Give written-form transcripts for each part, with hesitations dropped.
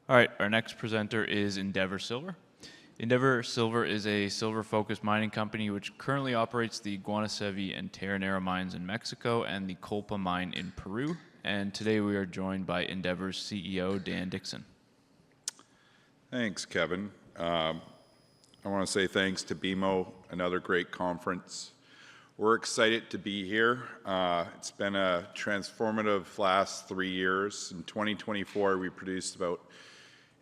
All right, our next presenter is Endeavour Silver. Endeavour Silver is a silver-focused mining company which currently operates the Guanacevi and Terronera mines in Mexico and the Kolpa mine in Peru. And today we are joined by Endeavour's CEO, Dan Dixon. Thanks, Kevin. I want to say thanks to BMO, another great conference. We're excited to be here. It's been a transformative last 3 years. In 2024, we produced about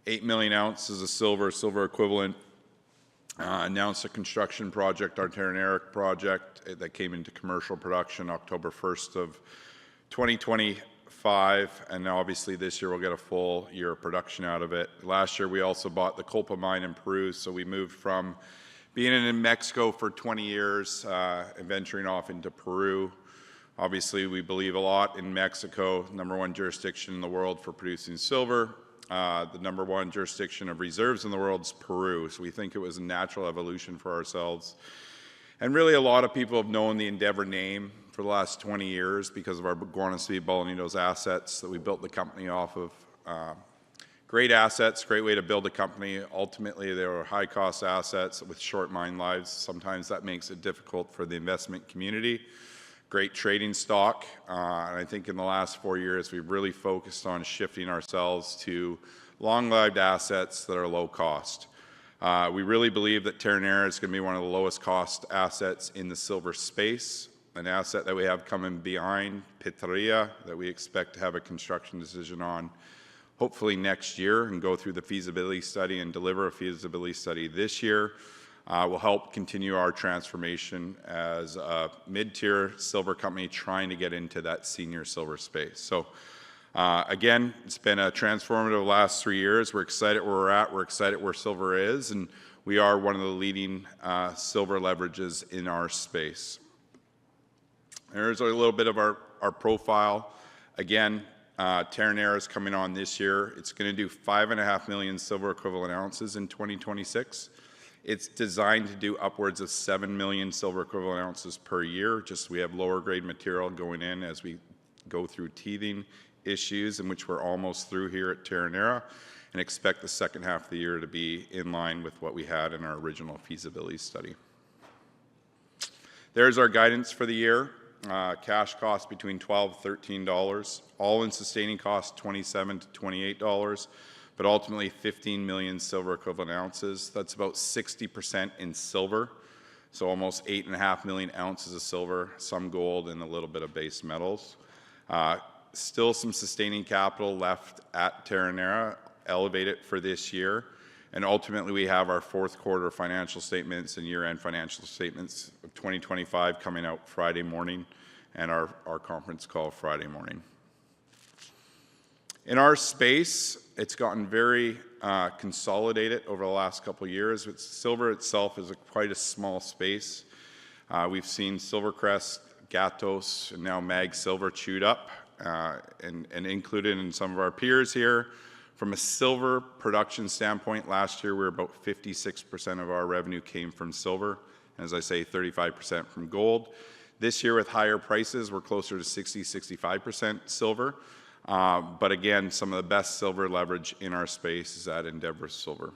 8 million ounces of silver equivalent. Announced a construction project, our Terronera project, that came into commercial production October 1st of 2025, and now obviously this year we'll get a full year of production out of it. Last year we also bought the Kolpa mine in Peru, so we moved from being in Mexico for 20 years and venturing off into Peru. Obviously we believe a lot in Mexico, #1 jurisdiction in the world for producing silver. The #1 jurisdiction of reserves in the world is Peru, so we think it was a natural evolution for ourselves. And really a lot of people have known the Endeavour name for the last 20 years because of our Guanacevi Bolañitos assets that we built the company off of. Great assets, great way to build a company. Ultimately, they were high-cost assets with short mine lives. Sometimes that makes it difficult for the investment community. Great trading stock, and I think in the last 4 years we've really focused on shifting ourselves to long-lived assets that are low cost. We really believe that Terronera is going to be one of the lowest cost assets in the silver space, an asset that we have coming behind Pitarrilla that we expect to have a construction decision on hopefully next year and go through the feasibility study and deliver a feasibility study this year. Will help continue our transformation as a mid-tier silver company trying to get into that senior silver space. So again, it's been a transformative last 3 years. We're excited where we're at. We're excited where silver is, and we are one of the leading silver leverages in our space. There's a little bit of our profile. Again, Terronera is coming on this year. It's going to do 5.5 million silver equivalent ounces in 2026. It's designed to do upwards of 7 million silver equivalent ounces per year. Just we have lower grade material going in as we go through teething issues, in which we're almost through here at Terronera, and expect the second half of the year to be in line with what we had in our original feasibility study. There's our guidance for the year. Cash cost between $12 and $13, all-in sustaining cost $27 to $28, but ultimately 15 million silver equivalent ounces. That's about 60% in silver, so almost 8.5 million ounces of silver, some gold, and a little bit of base metals. Still some sustaining capital left at Terronera, elevated for this year, and ultimately we have our fourth quarter financial statements and year-end financial statements of 2025 coming out Friday morning, and our conference call Friday morning. In our space, it's gotten very consolidated over the last couple of years. Silver itself is quite a small space. We've seen Silvercrest, Gatos, and now Mag Silver chewed up and included in some of our peers here. From a silver production standpoint, last year we were about 56% of our revenue came from silver. As I say, 35% from gold. This year with higher prices, we're closer to 60-65% silver. But again, some of the best silver leverage in our space is at Endeavour Silver.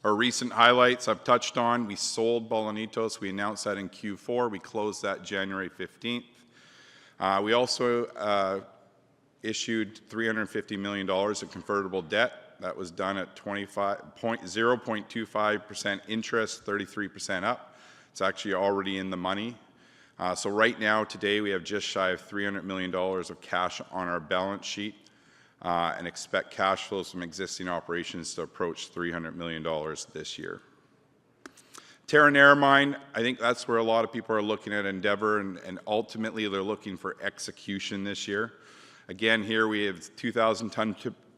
Our recent highlights I've touched on. We sold Bolañitos. We announced that in Q4. We closed that January 15th. We also issued $350 million of convertible debt. That was done at 0.25% interest, 33% up. It's actually already in the money. So right now, today, we have just shy of $300 million of cash on our balance sheet and expect cash flows from existing operations to approach $300 million this year. Terronera mine, I think that's where a lot of people are looking at Endeavour, and ultimately they're looking for execution this year. Again, here we have 2,000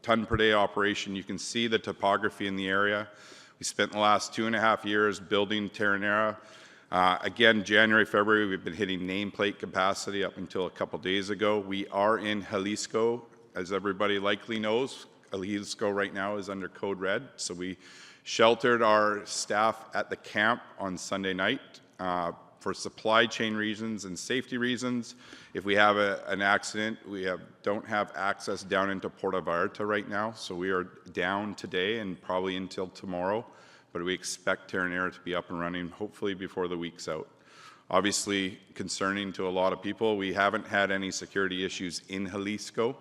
ton per day operation. You can see the topography in the area. We spent the last 2.5 years building Terronera. Again, January, February, we've been hitting nameplate capacity up until a couple days ago. We are in Jalisco, as everybody likely knows. Jalisco right now is under code red, so we sheltered our staff at the camp on Sunday night. For supply chain reasons and safety reasons, if we have an accident, we don't have access down into Puerto Vallarta right now, so we are down today and probably until tomorrow, but we expect Terronera to be up and running hopefully before the week's out. Obviously concerning to a lot of people, we haven't had any security issues in Jalisco.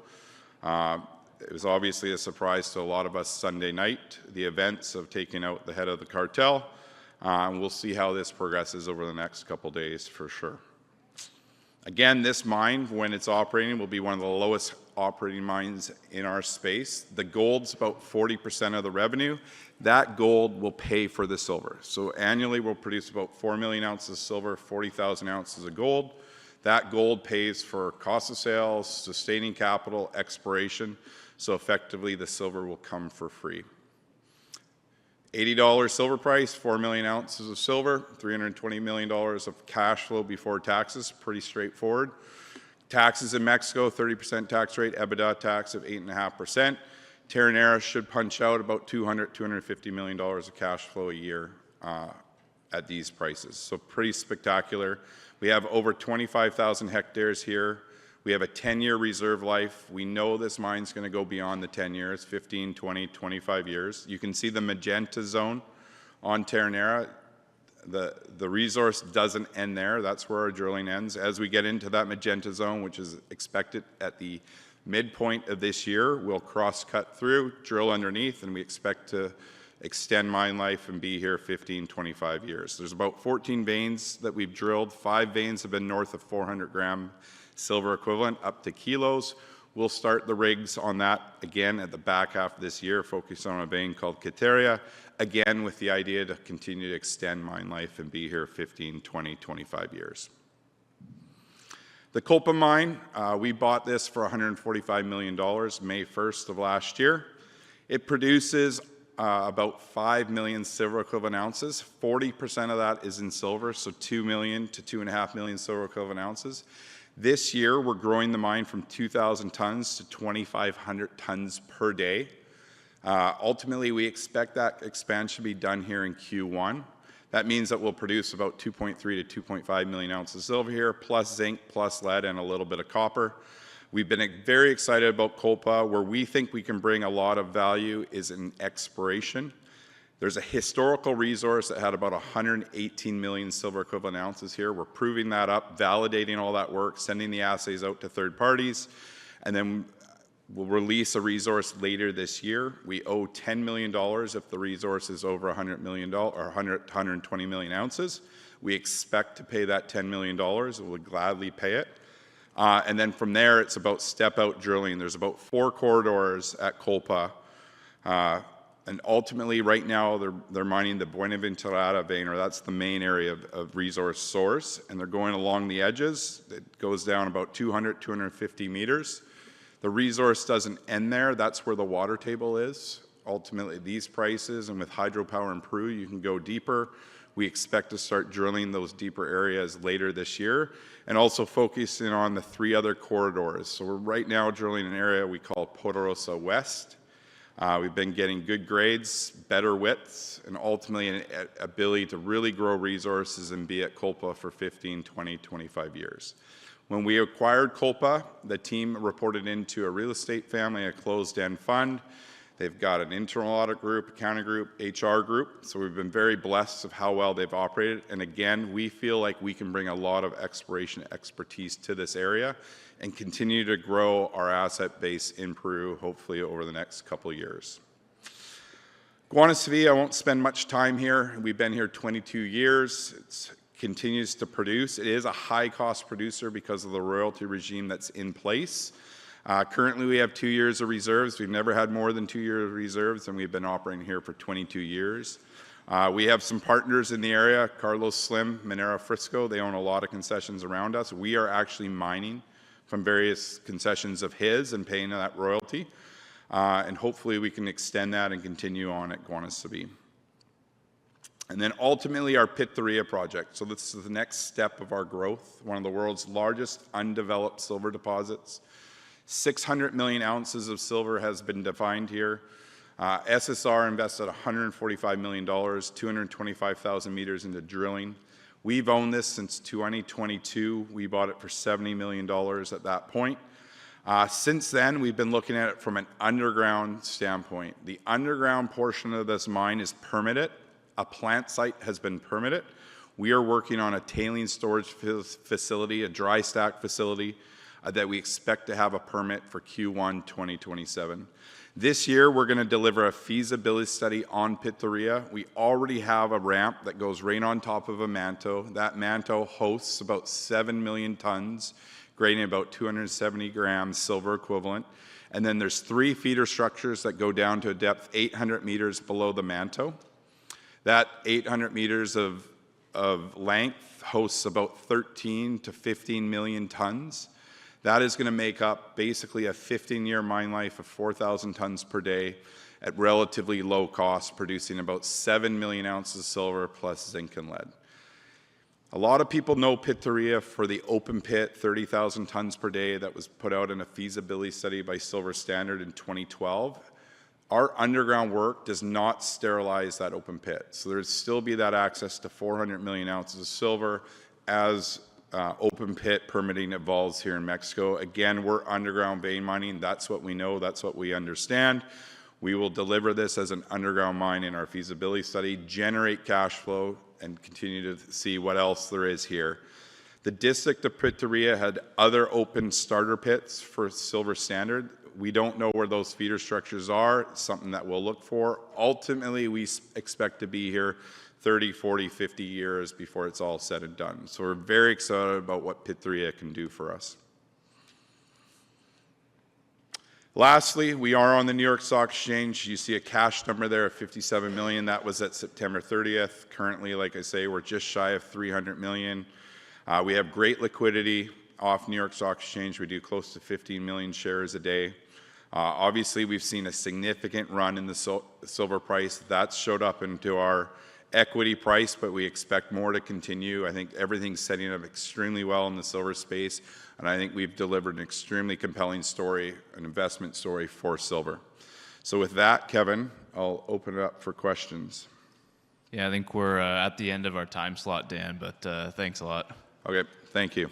It was obviously a surprise to a lot of us Sunday night, the events of taking out the head of the cartel. We'll see how this progresses over the next couple days for sure. Again, this mine, when it's operating, will be one of the lowest operating mines in our space. The gold's about 40% of the revenue. That gold will pay for the silver. So annually, we'll produce about 4 million ounces of silver, 40,000 ounces of gold. That gold pays for cost of sales, sustaining capital, exploration. So effectively, the silver will come for free. $80 silver price, 4 million ounces of silver, $320 million of cash flow before taxes, pretty straightforward. Taxes in Mexico, 30% tax rate, EBITDA tax of 8.5%. Terronera should punch out about $250 million of cash flow a year at these prices. So pretty spectacular. We have over 25,000 hectares here. We have a 10-year reserve life. We know this mine's going to go beyond the 10 years, 15, 20, 25 years. You can see the magenta zone on Terronera. The resource doesn't end there. That's where our drilling ends. As we get into that magenta zone, which is expected at the midpoint of this year, we'll cross-cut through, drill underneath, and we expect to extend mine life and be here 15, 25 years. There's about 14 veins that we've drilled. 5 veins have been north of 400-gram silver equivalent up to kilos. We'll start the rigs on that again at the back half of this year, focused on a vein called Pitarrilla, again with the idea to continue to extend mine life and be here 15, 20, 25 years. The Kolpa mine, we bought this for $145 million May 1st of last year. It produces about 5 million silver equivalent ounces. 40% of that is in silver, so 2 million to 2.5 million silver equivalent ounces. This year, we're growing the mine from 2,000 tons to 2,500 tons per day. Ultimately, we expect that expansion to be done here in Q1. That means that we'll produce about 2.3 to 2.5 million ounces of silver here, plus zinc, plus lead, and a little bit of copper. We've been very excited about Kolpa. Where we think we can bring a lot of value is in exploration. There's a historical resource that had about 118 million silver equivalent ounces here. We're proving that up, validating all that work, sending the assays out to third parties, and then we'll release a resource later this year. We owe $10 million if the resource is over $100 million or 120 million ounces. We expect to pay that $10 million. We'll gladly pay it. And then from there, it's about step-out drilling. There's about 4 corridors at Kolpa. And ultimately, right now, they're mining the Buenaventura vein, or that's the main area of resource source, and they're going along the edges. It goes down about 200, 250 meters. The resource doesn't end there. That's where the water table is. Ultimately, these prices, and with hydropower in Peru, you can go deeper. We expect to start drilling those deeper areas later this year, and also focusing on the 3 other corridors. So we're right now drilling an area we call Poderosa West. We've been getting good grades, better widths, and ultimately an ability to really grow resources and be at Kolpa for 15, 20, 25 years. When we acquired Kolpa, the team reported into a real estate family, a closed-end fund. They've got an internal audit group, accounting group, HR group. So we've been very blessed of how well they've operated. And again, we feel like we can bring a lot of exploration expertise to this area and continue to grow our asset base in Peru, hopefully over the next couple of years. Guanacevi, I won't spend much time here. We've been here 22 years. It continues to produce. It is a high-cost producer because of the royalty regime that's in place. Currently, we have 2 years of reserves. We've never had more than 2 years of reserves, and we've been operating here for 22 years. We have some partners in the area, Carlos Slim, Minera Frisco. They own a lot of concessions around us. We are actually mining from various concessions of his and paying that royalty. And hopefully we can extend that and continue on at Guanacevi. And then ultimately our Pitarrilla project. So this is the next step of our growth, one of the world's largest undeveloped silver deposits. 600 million ounces of silver has been defined here. SSR invested $145 million, 225,000 meters into drilling. We've owned this since 2022. We bought it for $70 million at that point. Since then, we've been looking at it from an underground standpoint. The underground portion of this mine is permitted. A plant site has been permitted. We are working on a tailings storage facility, a dry stack facility, that we expect to have a permit for Q1 2027. This year, we're going to deliver a feasibility study on Pitarrilla. We already have a ramp that goes right on top of a manto. That manto hosts about 7 million tons, grading about 270 grams silver equivalent. And then there's 3 feeder structures that go down to a depth 800 meters below the manto. That 800 meters of length hosts about 13 to 15 million tons. That is going to make up basically a 15-year mine life of 4,000 tons per day at relatively low cost, producing about 7 million ounces of silver plus zinc and lead. A lot of people know Pitarrilla for the open pit, 30,000 tons per day that was put out in a feasibility study by Silver Standard in 2012. Our underground work does not sterilize that open pit. So there'd still be that access to 400 million ounces of silver as open pit permitting evolves here in Mexico. Again, we're underground vein mining. That's what we know. That's what we understand. We will deliver this as an underground mine in our feasibility study, generate cash flow, and continue to see what else there is here. The district of Pitarrilla had other open starter pits for Silver Standard. We don't know where those feeder structures are, something that we'll look for. Ultimately, we expect to be here 30, 40, 50 years before it's all said and done. So we're very excited about what Pitarrilla can do for us. Lastly, we are on the New York Stock Exchange. You see a cash number there of $57 million. That was at September 30th. Currently, like I say, we're just shy of $300 million. We have great liquidity off New York Stock Exchange. We do close to 15 million shares a day. Obviously, we've seen a significant run in the silver price. That's showed up into our equity price, but we expect more to continue. I think everything's setting up extremely well in the silver space, and I think we've delivered an extremely compelling story, an investment story for silver. So with that, Kevin, I'll open it up for questions. Yeah, I think we're at the end of our time slot, Dan, but thanks a lot. Okay, thank you.